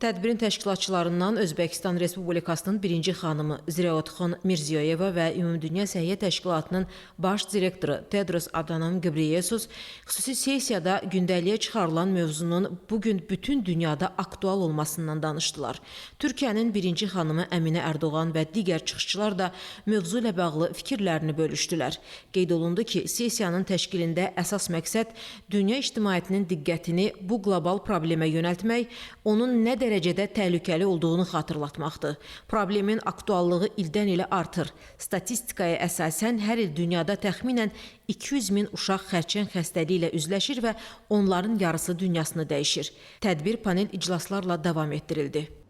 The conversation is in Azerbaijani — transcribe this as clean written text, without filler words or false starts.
Tədbirin təşkilatçılarından Özbəkistan Respublikasının birinci xanımı Ziraatxon Mirziyoyeva və Ümumdünya Səhiyyə Təşkilatının baş direktoru Tedros Adhanom Ghebreyesus xüsusi sessiyada gündəliyə çıxarılan mövzunun bugün bütün dünyada aktual olmasından danışdılar. Türkiyənin birinci xanımı Əminə Ərdoğan və digər çıxışçılar da mövzu ilə bağlı fikirlərini bölüşdülər. Qeyd olundu ki, sessiyanın təşkilində əsas məqsəd dünya ictimaiyyətinin diqqətini bu qlobal problemə yönəltmək, onun nə dərəcədə təhlükəli olduğunu xatırlatmaqdır. Problemin aktuallığı ildən ilə artır. Statistikaya əsasən hər il dünyada təxminən 200 min uşaq xərçəng xəstəliyi ilə üzləşir və onların yarısı dünyasını dəyişir. Tədbir panel iclaslarla davam etdirildi.